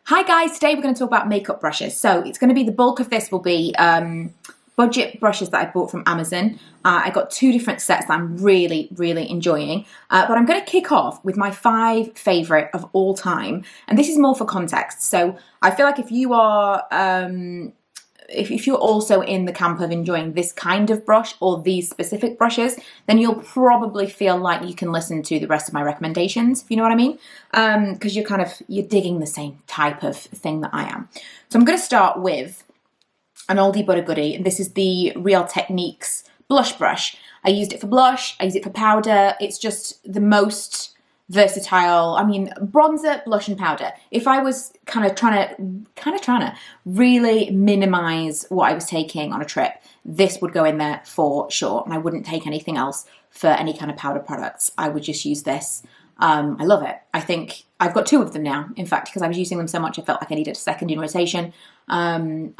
Hi guys, today we're going to talk about makeup brushes. So it's going to be, the bulk of this will be budget brushes that I bought from Amazon. I got two different sets that I'm really enjoying. But I'm going to kick off with my 5 favourite of all time. And this is more for context. So I feel like if you are, if you're also in the camp of enjoying this kind of brush or these specific brushes, then you'll probably feel like you can listen to the rest of my recommendations, if you know what I mean, because you're digging the same type of thing that I am. So I'm going to start with an oldie but a goodie, and this is the Real Techniques blush brush. I used it for blush, I use it for powder. It's just the most versatile. I mean, bronzer, blush and powder. If I was kind of trying to really minimize what I was taking on a trip, this would go in there for sure, and I wouldn't take anything else for any kind of powder products. I would just use this. I love it. I think I've got 2 of them now, in fact, because I was using them so much I felt like I needed a second in rotation. And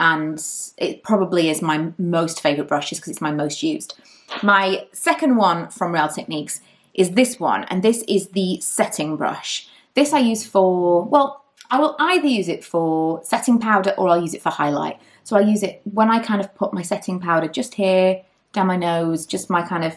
it probably is my most favorite brush just because it's my most used. My second one from Real Techniques is this one, and this is the setting brush. This I use for, well, I will either use it for setting powder or I'll use it for highlight. So I use it when I kind of put my setting powder just here, down my nose, just my kind of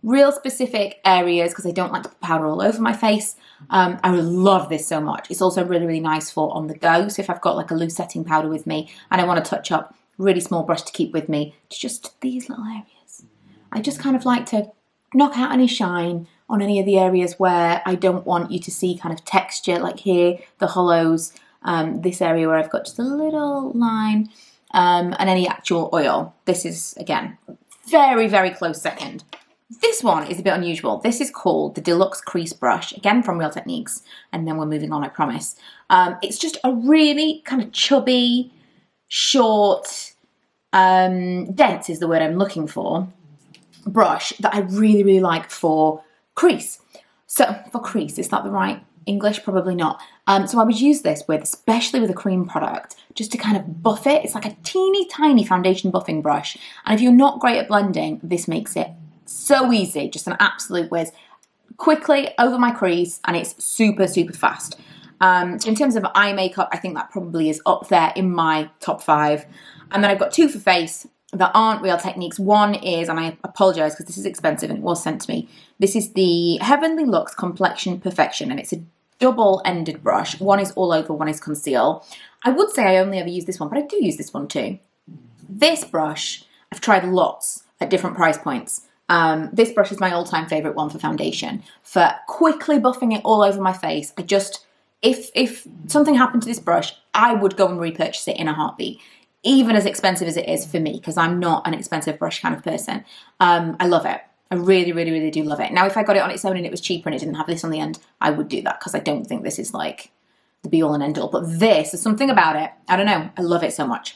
real specific areas, because I don't like to put powder all over my face. I would love this so much. It's also really nice for on the go. So if I've got like a loose setting powder with me and I want to touch up, really small brush to keep with me, it's just these little areas. I just kind of like to knock out any shine on any of the areas where I don't want you to see kind of texture, like here, the hollows, this area where I've got just a little line, and any actual oil. This is, again, very close second. This one is a bit unusual. This is called the Deluxe Crease Brush, again from Real Techniques, and then we're moving on, I promise. It's just a really kind of chubby, short, dense is the word I'm looking for, brush that I really like for crease. So for crease, is that the right English? Probably not. So I would use this with, especially with a cream product, just to kind of buff it. It's like a teeny tiny foundation buffing brush. And if you're not great at blending, this makes it so easy, just an absolute whiz. Quickly over my crease, and it's super fast. So in terms of eye makeup, I think that probably is up there in my top 5. And then I've got 2 for face that aren't Real Techniques. One is, and I apologise because this is expensive and it was sent to me, this is the Heavenly Luxe Complexion Perfection, and it's a double-ended brush. One is all over, one is conceal. I would say I only ever use this one, but I do use this one too. This brush, I've tried lots at different price points. This brush is my all-time favourite one for foundation. For quickly buffing it all over my face, I just, if something happened to this brush, I would go and repurchase it in a heartbeat. Even as expensive as it is for me, because I'm not an expensive brush kind of person. I love it. I really do love it. Now, if I got it on its own and it was cheaper and it didn't have this on the end, I would do that, because I don't think this is like the be-all and end-all. But this, there's something about it. I don't know. I love it so much.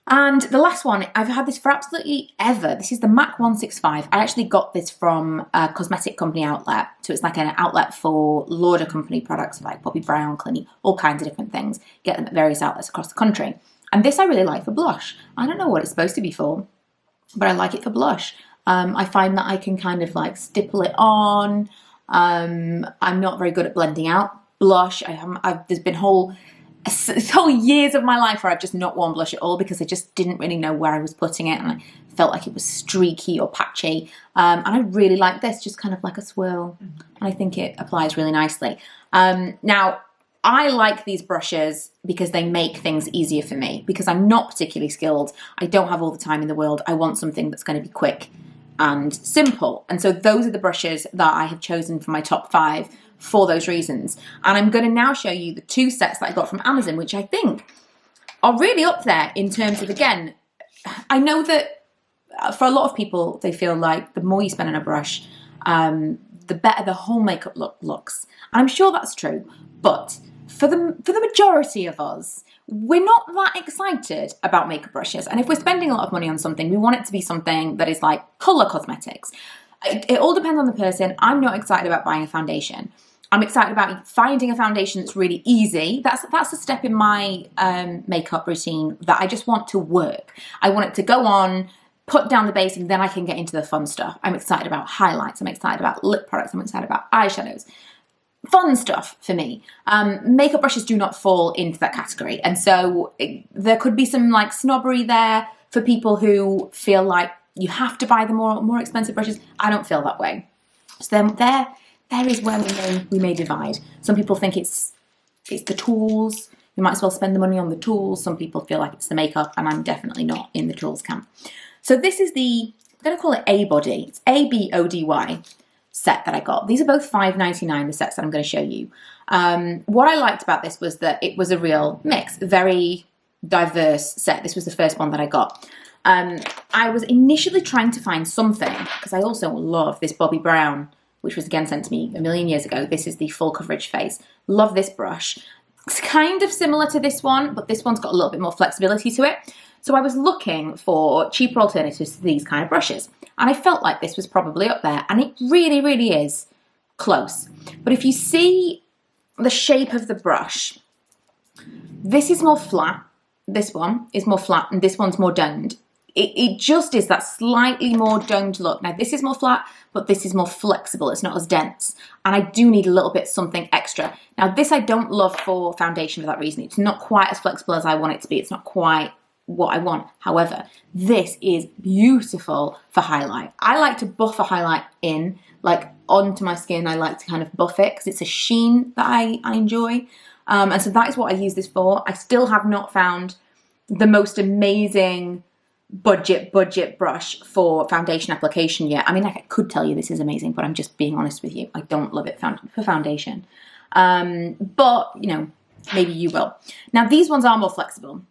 And the last one, I've had this for absolutely ever. This is the MAC 165. I actually got this from a cosmetic company outlet. So it's like an outlet for Lauder company products like Bobbi Brown, Clinique, all kinds of different things. Get them at various outlets across the country. And this I really like for blush. I don't know what it's supposed to be for, but I like it for blush. I find that I can kind of like stipple it on. I'm not very good at blending out blush. There's been whole years of my life where I've just not worn blush at all because I just didn't really know where I was putting it, and I felt like it was streaky or patchy. And I really like this, just kind of like a swirl. And I think it applies really nicely. Now, I like these brushes because they make things easier for me, because I'm not particularly skilled. I don't have all the time in the world. I want something that's going to be quick and simple. And so those are the brushes that I have chosen for my top 5 for those reasons. And I'm going to now show you the 2 sets that I got from Amazon, which I think are really up there in terms of, again, I know that for a lot of people, they feel like the more you spend on a brush, the better the whole makeup look looks. And I'm sure that's true, but for the majority of us, we're not that excited about makeup brushes. And if we're spending a lot of money on something, we want it to be something that is like colour cosmetics. It all depends on the person. I'm not excited about buying a foundation. I'm excited about finding a foundation that's really easy. That's a step in my makeup routine that I just want to work. I want it to go on, put down the base, and then I can get into the fun stuff. I'm excited about highlights. I'm excited about lip products. I'm excited about eyeshadows. fun stuff for me. Makeup brushes do not fall into that category. And so there could be some like snobbery there for people who feel like you have to buy the more expensive brushes. I don't feel that way. So then there is where we may divide. Some people think it's the tools. You might as well spend the money on the tools. Some people feel like it's the makeup, and I'm definitely not in the tools camp. So this is I'm going to call it ABODY. It's ABODY set that I got. These are both $5.99, the sets that I'm going to show you. What I liked about this was that it was a real mix, very diverse set. This was the first one that I got. I was initially trying to find something, because I also love this Bobbi Brown, which was again sent to me a million years ago. This is the full coverage face. Love this brush. It's kind of similar to this one, but this one's got a little bit more flexibility to it. So I was looking for cheaper alternatives to these kind of brushes. And I felt like this was probably up there, and it really, really is close. But if you see the shape of the brush, this is more flat. This one is more flat, and this one's more domed. It just is that slightly more domed look. Now, this is more flat, but this is more flexible. It's not as dense. And I do need a little bit something extra. Now, this I don't love for foundation for that reason. It's not quite as flexible as I want it to be. It's not quite what I want. However, this is beautiful for highlight. I like to buff a highlight in, like onto my skin. I like to kind of buff it because it's a sheen that I enjoy. And so that is what I use this for. I still have not found the most amazing budget brush for foundation application yet. I mean, like, I could tell you this is amazing, but I'm just being honest with you. I don't love it for foundation. But, you know, maybe you will. Now, these ones are more flexible.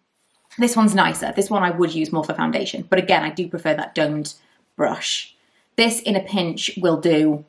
This one's nicer. This one I would use more for foundation. But again, I do prefer that domed brush. This, in a pinch, will do.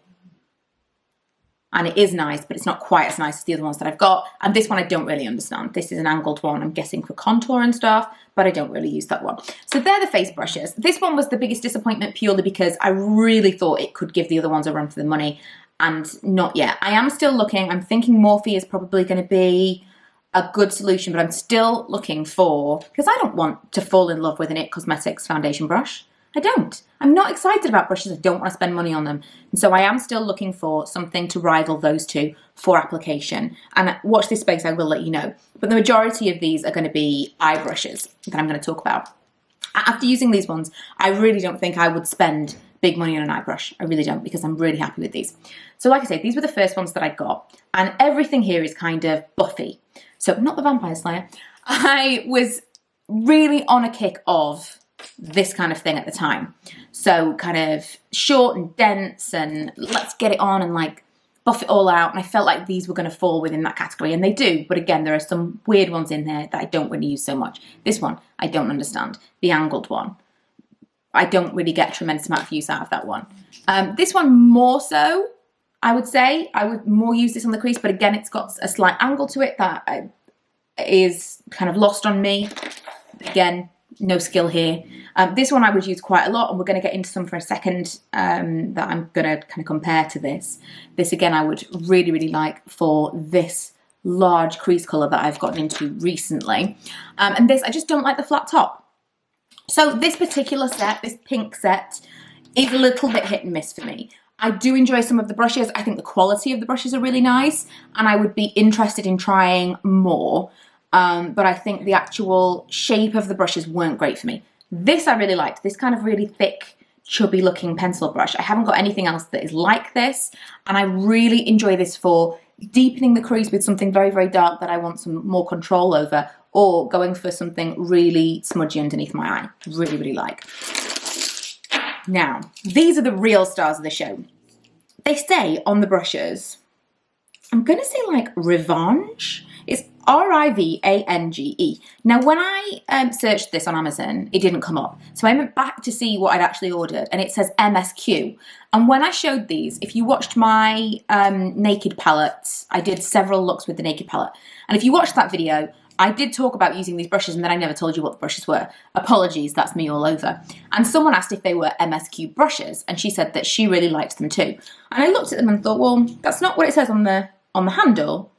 And it is nice, but it's not quite as nice as the other ones that I've got. And this one I don't really understand. This is an angled one, I'm guessing for contour and stuff, but I don't really use that one. So they're the face brushes. This one was the biggest disappointment purely because I really thought it could give the other ones a run for the money, and not yet. I am still looking. I'm thinking Morphe is probably going to be a good solution, but I'm still looking for, because I don't want to fall in love with an IT Cosmetics foundation brush. I don't. I'm not excited about brushes. I don't want to spend money on them. And so I am still looking for something to rival those two for application. And watch this space, I will let you know. But the majority of these are going to be eye brushes that I'm going to talk about. After using these ones, I really don't think I would spend big money on an eye brush. I really don't, because I'm really happy with these. So like I say, these were the first ones that I got. And everything here is kind of buffy. So not the Vampire Slayer. I was really on a kick of this kind of thing at the time. So kind of short and dense and let's get it on and like buff it all out. And I felt like these were going to fall within that category, and they do. But again, there are some weird ones in there that I don't really use so much. This one, I don't understand. The angled one, I don't really get a tremendous amount of use out of that one. This one more so, I would say. I would more use this on the crease, but again, it's got a slight angle to it that is kind of lost on me. Again, no skill here. This one I would use quite a lot, and we're going to get into some for a second that I'm going to kind of compare to this. This again I would really, really like for this large crease colour that I've gotten into recently. And this, I just don't like the flat top. So this particular set, this pink set, is a little bit hit and miss for me. I do enjoy some of the brushes. I think the quality of the brushes are really nice, and I would be interested in trying more. But I think the actual shape of the brushes weren't great for me. This I really liked, this kind of really thick, chubby looking pencil brush. I haven't got anything else that is like this, and I really enjoy this for deepening the crease with something very, very dark that I want some more control over, or going for something really smudgy underneath my eye. Really, really like. Now, these are the real stars of the show. They say on the brushes, I'm going to say like Rivange. It's R-I-V-A-N-G-E. Now, when I searched this on Amazon, it didn't come up. So I went back to see what I'd actually ordered, and it says MSQ. And when I showed these, if you watched my naked palette, I did several looks with the naked palette. And if you watched that video, I did talk about using these brushes, and then I never told you what the brushes were. Apologies, that's me all over. And someone asked if they were MSQ brushes, and she said that she really liked them too. And I looked at them and thought, well, that's not what it says on the handle.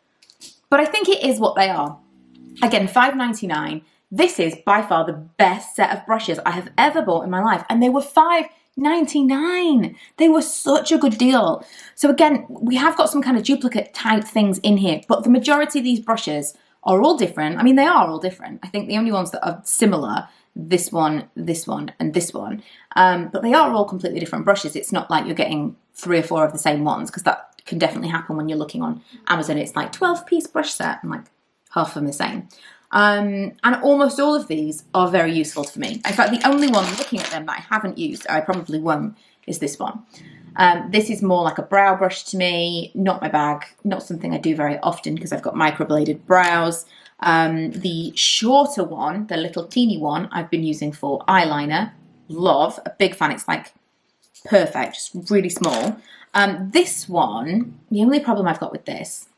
But I think it is what they are. Again, $5.99. This is by far the best set of brushes I have ever bought in my life. And they were $5.99. $9.99. They were such a good deal. So again, we have got some kind of duplicate type things in here, but the majority of these brushes are all different. I mean, they are all different. I think the only ones that are similar, this one, and this one. But they are all completely different brushes. It's not like you're getting 3 or 4 of the same ones, because that can definitely happen when you're looking on Amazon. It's like 12-piece brush set and like half of them the same. And almost all of these are very useful for me. In fact, the only one looking at them that I haven't used, I probably won't, is this one. This is more like a brow brush to me, not my bag, not something I do very often because I've got microbladed brows. The shorter one, the little teeny one, I've been using for eyeliner. Love, a big fan. It's like perfect, just really small. This one, the only problem I've got with this,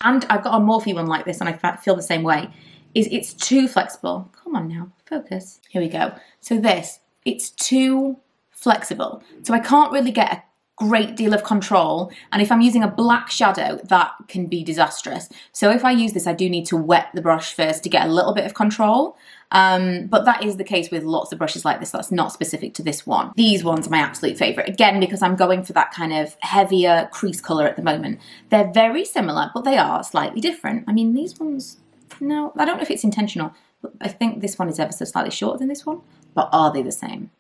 and I've got a Morphe one like this and I feel the same way, is it's too flexible. Come on now, focus. Here we go. So this, it's too flexible. So I can't really get a great deal of control. And if I'm using a black shadow, that can be disastrous. So if I use this, I do need to wet the brush first to get a little bit of control. But that is the case with lots of brushes like this. That's not specific to this one. These ones are my absolute favorite. Again, because I'm going for that kind of heavier crease color at the moment. They're very similar, but they are slightly different. I mean, these ones, no, I don't know if it's intentional, but I think this one is ever so slightly shorter than this one. But are they the same?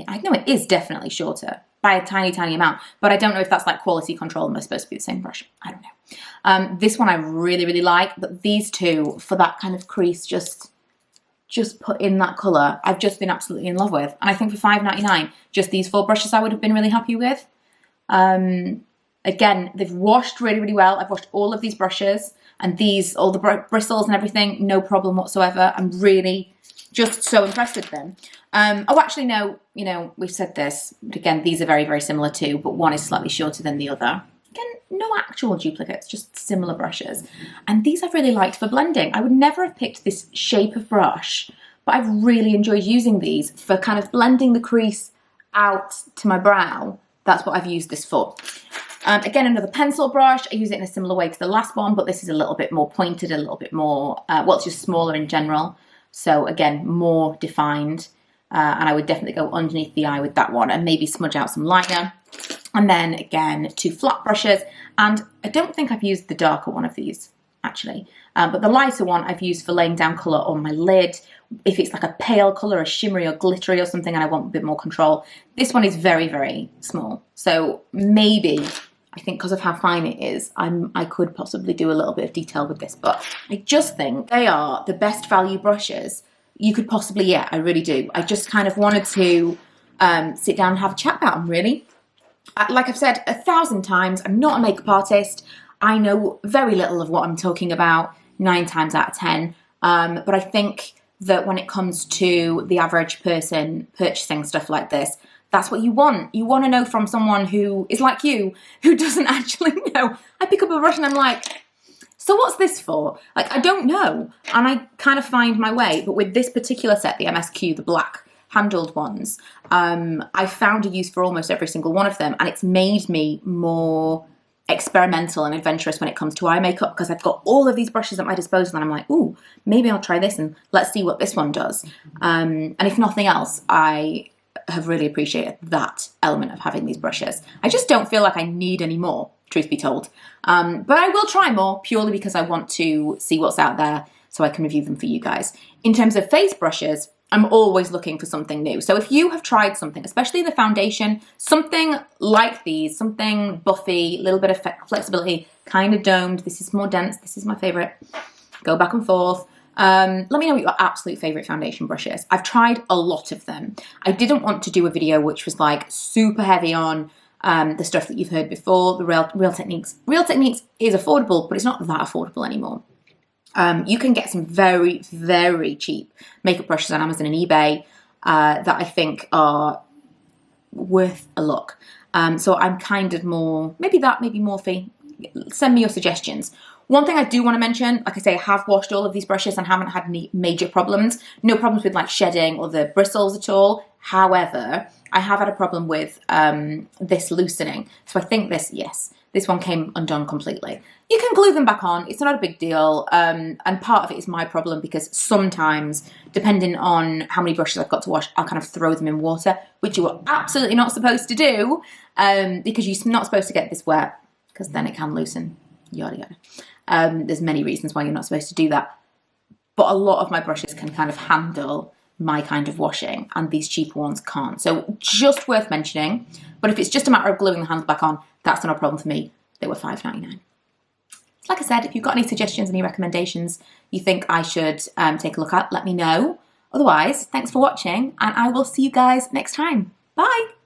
I know it is definitely shorter by a tiny, tiny amount, but I don't know if that's like quality control and they're supposed to be the same brush. I don't know. This one I really, really like, but these two, for that kind of crease, just put in that colour, I've just been absolutely in love with. And I think for $5.99, just these 4 brushes I would have been really happy with. Again, they've washed really, really well. I've washed all of these brushes and these, all the bristles and everything, no problem whatsoever. I'm really just so impressed with them. Oh, actually, no, you know, we've said this, but again, these are very, very similar too, but one is slightly shorter than the other. Again, no actual duplicates, just similar brushes. And these I've really liked for blending. I would never have picked this shape of brush, but I've really enjoyed using these for kind of blending the crease out to my brow. That's what I've used this for. Again, another pencil brush. I use it in a similar way to the last one, but this is a little bit more pointed, a little bit more, well, it's just smaller in general. So again, more defined. And I would definitely go underneath the eye with that one and maybe smudge out some liner. And then again, 2 flat brushes. And I don't think I've used the darker one of these, actually. But the lighter one I've used for laying down colour on my lid. If it's like a pale colour, a shimmery or glittery or something, and I want a bit more control. This one is very, very small. So maybe, I think because of how fine it is, I could possibly do a little bit of detail with this. But I just think they are the best value brushes you could possibly get. I really do. I just kind of wanted to sit down and have a chat about them, really. Like I've said 1,000 times, I'm not a makeup artist. I know very little of what I'm talking about 9 times out of 10. But I think that when it comes to the average person purchasing stuff like this, that's what you want. You want to know from someone who is like you, who doesn't actually know. I pick up a brush and I'm like, so what's this for? Like, I don't know. And I kind of find my way. But with this particular set, the MSQ, the black handled ones, I found a use for almost every single one of them. And it's made me more experimental and adventurous when it comes to eye makeup, because I've got all of these brushes at my disposal and I'm like, ooh, maybe I'll try this and let's see what this one does. And if nothing else, I have really appreciated that element of having these brushes. I just don't feel like I need any more, truth be told. But I will try more purely because I want to see what's out there so I can review them for you guys. In terms of face brushes, I'm always looking for something new. So if you have tried something, especially the foundation, something like these, something buffy, a little bit of flexibility, kind of domed, this is more dense, this is my favorite, go back and forth. Let me know what your absolute favorite foundation brush is. I've tried a lot of them. I didn't want to do a video which was like super heavy on the stuff that you've heard before, the Real Techniques. Real Techniques is affordable, but it's not that affordable anymore. You can get some very, very cheap makeup brushes on Amazon and eBay that I think are worth a look. So I'm kind of more, maybe Morphe. Send me your suggestions. One thing I do want to mention, like I say, I have washed all of these brushes and haven't had any major problems. No problems with like shedding or the bristles at all. However, I have had a problem with this loosening. So I think this one came undone completely. You can glue them back on. It's not a big deal. And part of it is my problem because sometimes, depending on how many brushes I've got to wash, I'll kind of throw them in water, which you are absolutely not supposed to do because you're not supposed to get this wet because then it can loosen, yada yada. There's many reasons why you're not supposed to do that. But a lot of my brushes can kind of handle my kind of washing and these cheaper ones can't. So just worth mentioning. But if it's just a matter of gluing the handle back on, that's not a problem for me. They were $5.99. Like I said, if you've got any suggestions, any recommendations you think I should take a look at, let me know. Otherwise, thanks for watching and I will see you guys next time. Bye.